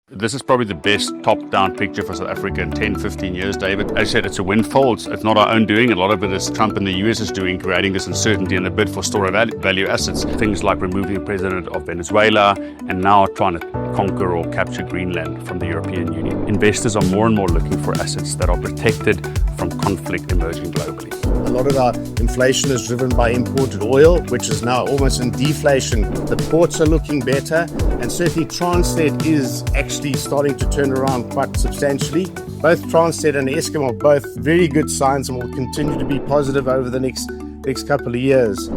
This is probably the best top-down picture for South Africa in 10, 15 years, David. As I said, it's a windfall. It's not our own doing. A lot of it is Trump and the US is doing, creating this uncertainty in the bid for store value assets. Things like removing the president of Venezuela and now trying to conquer or capture Greenland from the European Union. Investors are more and more looking for assets that are protected from conflict emerging globally. A lot of our inflation is driven by imported oil, which is now almost in deflation. The ports are looking better, and certainly Transnet is actually starting to turn around quite substantially. Both Transnet and Eskom are both very good signs and will continue to be positive over the next couple of years.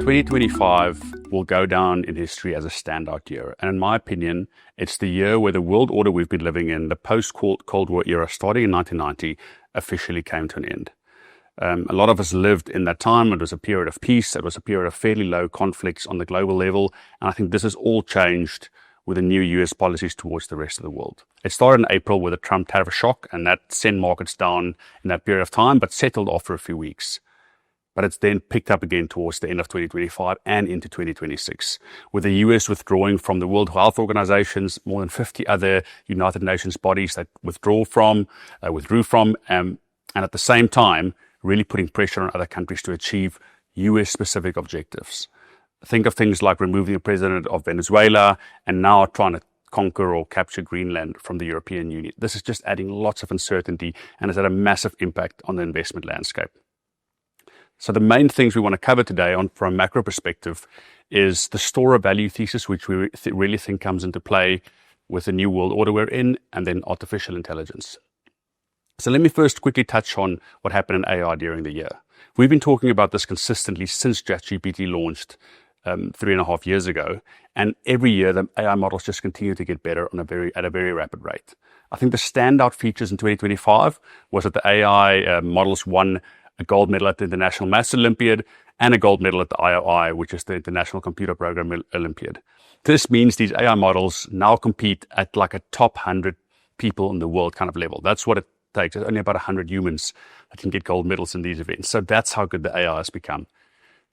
"2025 will go down in history as a standout year. And in my opinion, it's the year where the world order we've been living in, the post-Cold War era starting in 1990, officially came to an end. A lot of us lived in that time. It was a period of peace. It was a period of fairly low conflicts on the global level. And I think this has all changed with the new US policies towards the rest of the world. It started in April with a Trump tariff shock, and that sent markets down in that period of time, but settled after a few weeks. But it's then picked up again towards the end of 2025 and into 2026, with the US withdrawing from the World Health Organization's more than 50 other United Nations bodies that withdrew from, and at the same time, really putting pressure on other countries to achieve US-specific objectives. Think of things like removing the president of Venezuela and now trying to conquer or capture Greenland from the European Union. This is just adding lots of uncertainty and has had a massive impact on the investment landscape. So the main things we want to cover today from a macro perspective is the store of value thesis, which we really think comes into play with the new world order we're in, and then artificial intelligence. So let me first quickly touch on what happened in AI during the year. We've been talking about this consistently since ChatGPT launched 3.5 years ago, and every year the AI models just continue to get better at a very rapid rate. I think the standout features in 2025 was that the AI models won a gold medal at the International Maths Olympiad and a gold medal at the IOI, which is the International Computer Program Olympiad. This means these AI models now compete at like a top 100 people in the world kind of level. That's what it takes. There's only about 100 humans that can get gold medals in these events. So that's how good the AI has become.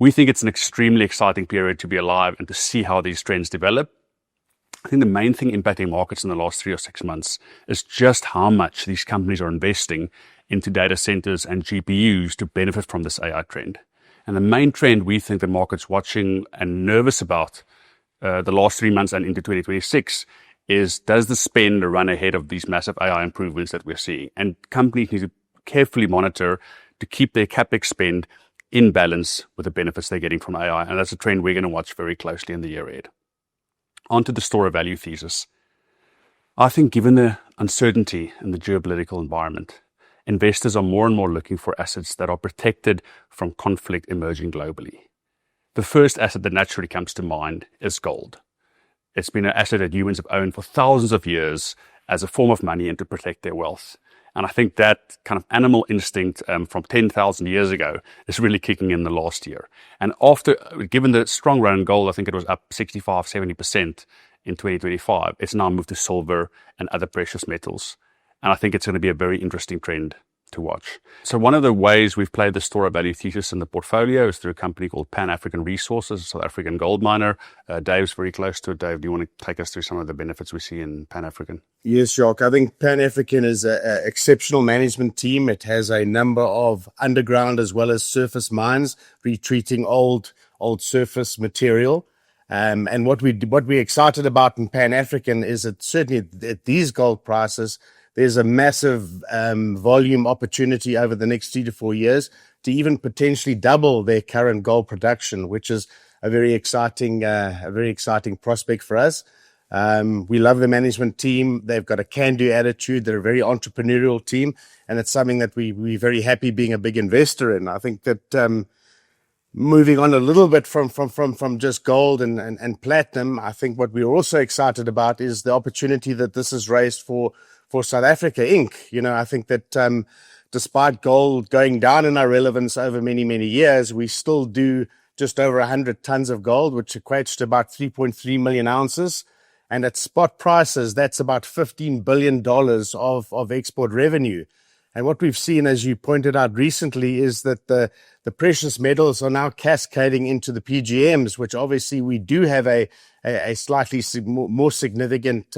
We think it's an extremely exciting period to be alive and to see how these trends develop. I think the main thing impacting markets in the last 3 or 6 months is just how much these companies are investing into data centers and GPUs to benefit from this AI trend. And the main trend we think the market's watching and nervous about the last 3 months and into 2026 is, does the spend run ahead of these massive AI improvements that we're seeing? And companies need to carefully monitor to keep their CapEx spend in balance with the benefits they're getting from AI. And that's a trend we're going to watch very closely in the year ahead. On to the store of value thesis. I think given the uncertainty in the geopolitical environment, investors are more and more looking for assets that are protected from conflict emerging globally. The first asset that naturally comes to mind is gold. It's been an asset that humans have owned for thousands of years as a form of money and to protect their wealth. And I think that kind of animal instinct from 10,000 years ago is really kicking in the last year. And given the strong run in gold, I think it was up 65, 70% in 2025. It's now moved to silver and other precious metals. And I think it's going to be a very interesting trend to watch. So one of the ways we've played the store of value thesis in the portfolio is through a company called Pan-African Resources, a South African gold miner. Dave's very close to it. Dave, do you want to take us through some of the benefits we see in Pan-African? Yes, Jacques. I think Pan-African is an exceptional management team. It has a number of underground as well as surface mines, retreating old surface material. And what we're excited about in Pan-African is that certainly at these gold prices, there's a massive volume opportunity over the next 3 to 4 years to even potentially double their current gold production, which is a very exciting prospect for us. We love the management team. They've got a can-do attitude. They're a very entrepreneurial team, and it's something that we're very happy being a big investor in. I think that moving on a little bit from just gold and platinum, I think what we're also excited about is the opportunity that this has raised for South Africa Inc. I think that despite gold going down in our relevance over many, many years, we still do just over 100 tons of gold, which equates to about 3.3 million ounces. And at spot prices, that's about $15 billion of export revenue. And what we've seen, as you pointed out recently, is that the precious metals are now cascading into the PGMs, which obviously we do have a slightly more significant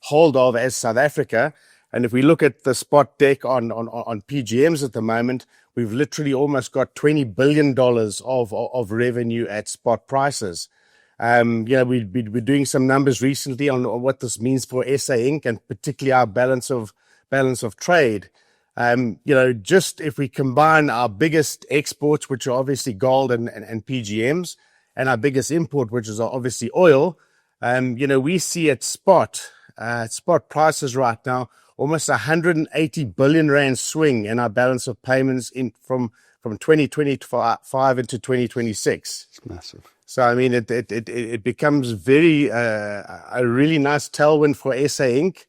hold of as South Africa. And if we look at the spot deck on PGMs at the moment, we've literally almost got $20 billion of revenue at spot prices. We're doing some numbers recently on what this means for SA Inc. and particularly our balance of trade. Just if we combine our biggest exports, which are obviously gold and PGMs, and our biggest import, which is obviously oil, we see at spot prices right now, almost 180 billion rand swing in our balance of payments from 2025 into 2026. It's massive. So, I mean, it becomes a really nice tailwind for SA Inc.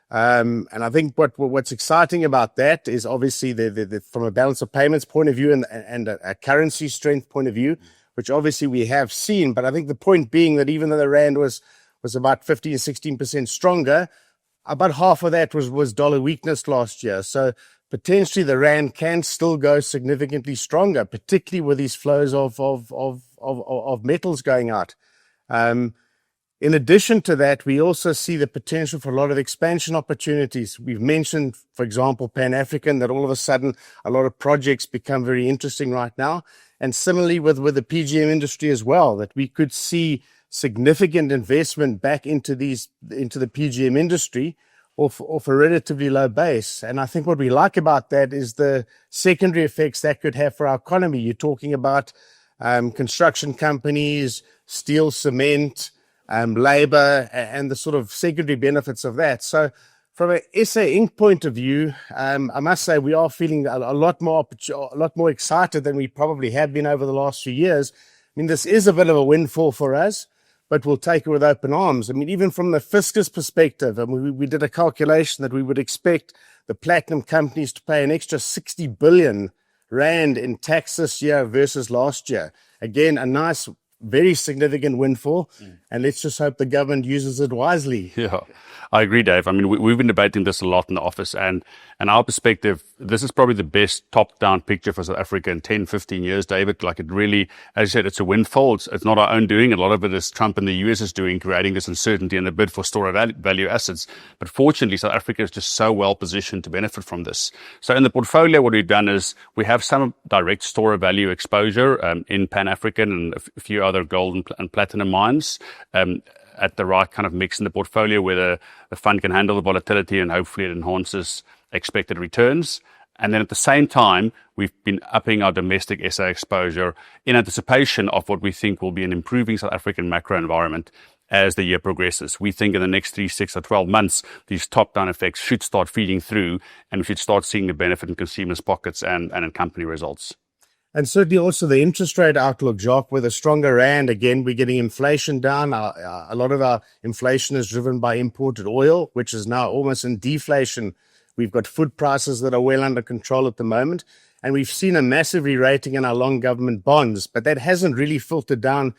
And I think what's exciting about that is obviously from a balance of payments point of view and a currency strength point of view, which obviously we have seen. But I think the point being that even though the rand was about 15-16% stronger, about half of that was dollar weakness last year. So potentially the rand can still go significantly stronger, particularly with these flows of metals going out. In addition to that, we also see the potential for a lot of expansion opportunities. We've mentioned, for example, Pan-African, that all of a sudden a lot of projects become very interesting right now. And similarly with the PGM industry as well, that we could see significant investment back into the PGM industry off a relatively low base. And I think what we like about that is the secondary effects that could have for our economy. You're talking about construction companies, steel, cement, labor, and the sort of secondary benefits of that. So from an SA Inc. point of view, I must say we are feeling a lot more excited than we probably have been over the last few years. I mean, this is a bit of a windfall for us, but we'll take it with open arms. I mean, even from the fiscus perspective, we did a calculation that we would expect the platinum companies to pay an extra 60 billion rand in tax this year versus last year. Again, a nice, very significant windfall, and let's just hope the government uses it wisely. Yeah, I agree, Dave. I mean, we've been debating this a lot in the office, and our perspective, this is probably the best top-down picture for South Africa in 10, 15 years, David. Like, it really, as you said, it's a windfall. It's not our own doing. A lot of it is Trump and the US is doing, creating this uncertainty and the bid for store of value assets. But fortunately, South Africa is just so well positioned to benefit from this. So in the portfolio, what we've done is we have some direct store of value exposure in Pan-African and a few other gold and platinum mines. At the right kind of mix in the portfolio where the fund can handle the volatility and hopefully it enhances expected returns. And then at the same time, we've been upping our domestic SA exposure in anticipation of what we think will be an improving South African macro environment as the year progresses. We think in the next 3, 6 or 12 months, these top-down effects should start feeding through and we should start seeing the benefit in consumers' pockets and in company results. And certainly also the interest rate outlook, Jacques, with a stronger rand. Again, we're getting inflation down. A lot of our inflation is driven by imported oil, which is now almost in deflation. We've got food prices that are well under control at the moment. And we've seen a massive re-rating in our long government bonds, but that hasn't really filtered down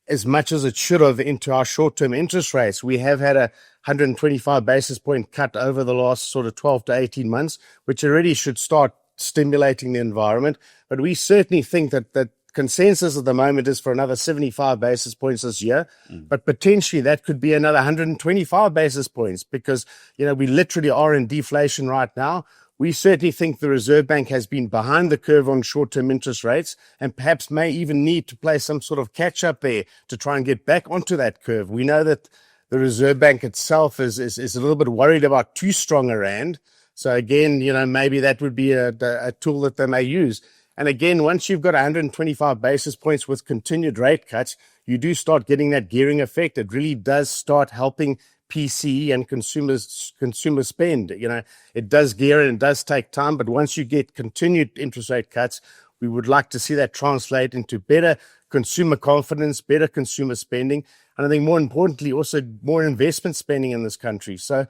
as much as it should have into our short-term interest rates. We have had a 125 basis point cut over the last sort of 12 to 18 months, which already should start stimulating the environment. But we certainly think that consensus at the moment is for another 75 basis points this year, but potentially that could be another 125 basis points because, we literally are in deflation right now. We certainly think the Reserve Bank has been behind the curve on short-term interest rates and perhaps may even need to play some sort of catch-up there to try and get back onto that curve. We know that the Reserve Bank itself is a little bit worried about too strong a rand. So again, maybe that would be a tool that they may use. And again, once you've got 125 basis points with continued rate cuts, you do start getting that gearing effect. It really does start helping PCE and consumer spend. It does gear and it does take time, but once you get continued interest rate cuts, we would like to see that translate into better consumer confidence, better consumer spending, and I think more importantly, also more investment spending in this country. So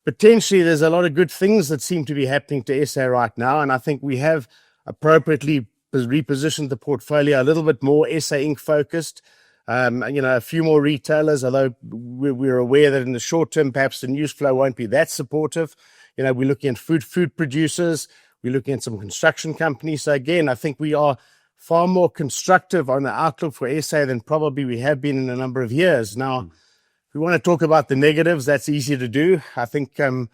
potentially there's a lot of good things that seem to be happening to SA right now, and I think we have appropriately repositioned the portfolio a little bit more SA Inc. focused. A few more retailers, although we're aware that in the short term, perhaps the news flow won't be that supportive. we're looking at food producers. We're looking at some construction companies. So again, I think we are far more constructive on the outlook for SA than probably we have been in a number of years. Now, if we want to talk about the negatives, that's easy to do. I think, well,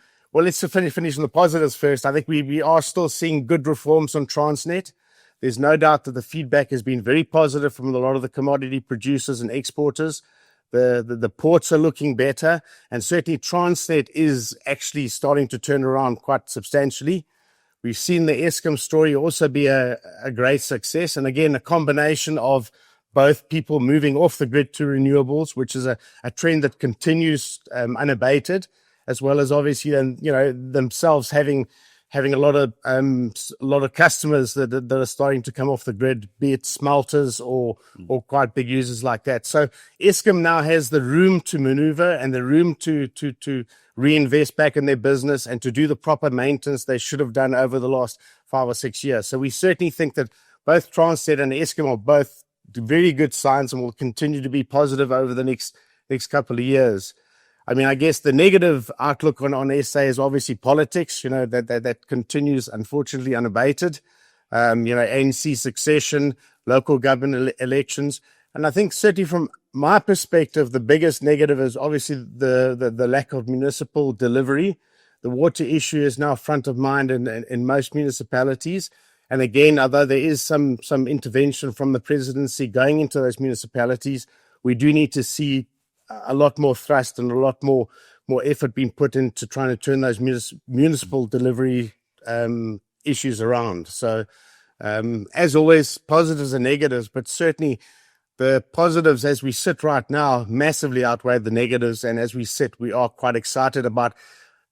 let's finish on the positives first. I think we are still seeing good reforms on Transnet. There's no doubt that the feedback has been very positive from a lot of the commodity producers and exporters. The ports are looking better, and certainly Transnet is actually starting to turn around quite substantially. We've seen the Eskom story also be a great success. And again, a combination of both people moving off the grid to renewables, which is a trend that continues unabated, as well as obviously then, themselves having a lot of customers that are starting to come off the grid, be it smelters or quite big users like that. So Eskom now has the room to maneuver and the room to reinvest back in their business and to do the proper maintenance they should have done over the last 5 or 6 years. So we certainly think that both Transnet and Eskom are both very good signs and will continue to be positive over the next couple of years. I mean, I guess the negative outlook on SA is obviously politics, that continues, unfortunately, unabated. ANC succession, local government elections. And I think certainly from my perspective, the biggest negative is obviously the lack of municipal delivery. The water issue is now front of mind in most municipalities. And again, although there is some intervention from the presidency going into those municipalities, we do need to see a lot more thrust and a lot more effort being put into trying to turn those municipal delivery issues around. So, as always, positives and negatives, but certainly the positives as we sit right now massively outweigh the negatives. And as we sit, we are quite excited about,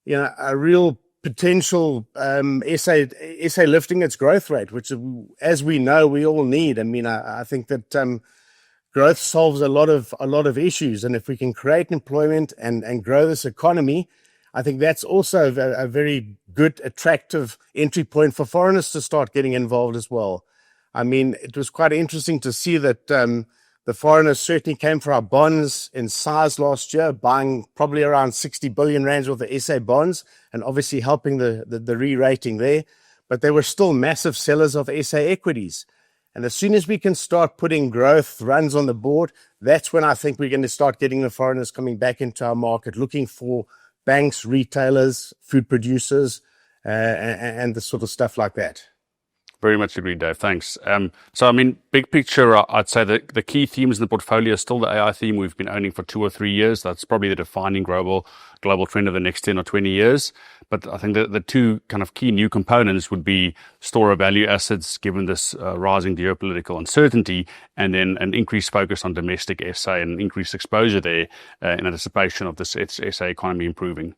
a real potential SA lifting its growth rate, which, as we know, we all need. I mean, I think that growth solves a lot of issues, and if we can create employment and grow this economy, I think that's also a very good, attractive entry point for foreigners to start getting involved as well. I mean, it was quite interesting to see that the foreigners certainly came for our bonds in size last year, buying probably around 60 billion rands worth of SA bonds, and obviously helping the re-rating there. But they were still massive sellers of SA equities. And as soon as we can start putting growth runs on the board, that's when I think we're going to start getting the foreigners coming back into our market, looking for banks, retailers, food producers, and the sort of stuff like that. Very much agreed, Dave. Thanks. So, I mean, big picture, I'd say that the key themes in the portfolio are still the AI theme we've been owning for 2 or 3 years. That's probably the defining global trend of the next 10 or 20 years. But I think the two kind of key new components would be store of value assets, given this rising geopolitical uncertainty, and then an increased focus on domestic SA and increased exposure there in anticipation of this SA economy improving.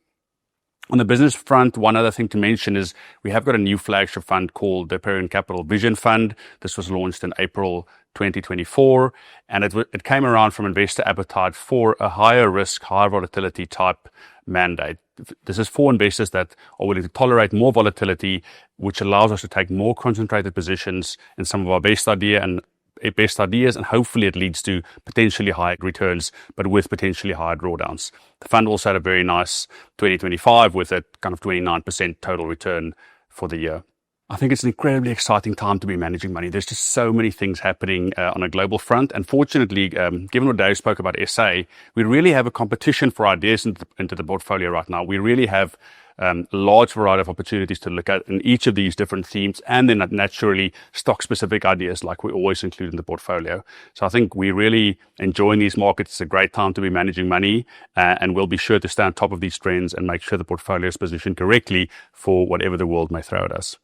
On the business front, one other thing to mention is we have got a new flagship fund called the Parent Capital Vision Fund. This was launched in April 2024, and it came around from investor appetite for a higher risk, higher volatility type mandate. This is for investors that are willing to tolerate more volatility, which allows us to take more concentrated positions in some of our best ideas, and hopefully it leads to potentially higher returns, but with potentially higher drawdowns. The fund also had a very nice 2025 with a kind of 29% total return for the year. I think it's an incredibly exciting time to be managing money. There's just so many things happening on a global front. And fortunately, given what Dave spoke about SA, we really have a competition for ideas into the portfolio right now. We really have a large variety of opportunities to look at in each of these different themes, and then naturally stock-specific ideas like we always include in the portfolio. So I think we're really enjoying these markets. It's a great time to be managing money, and we'll be sure to stay on top of these trends and make sure the portfolio is positioned correctly for whatever the world may throw at us.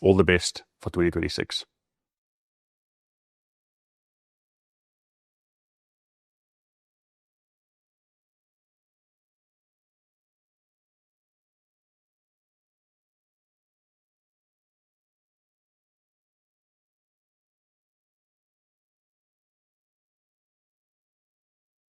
All the best for 2026.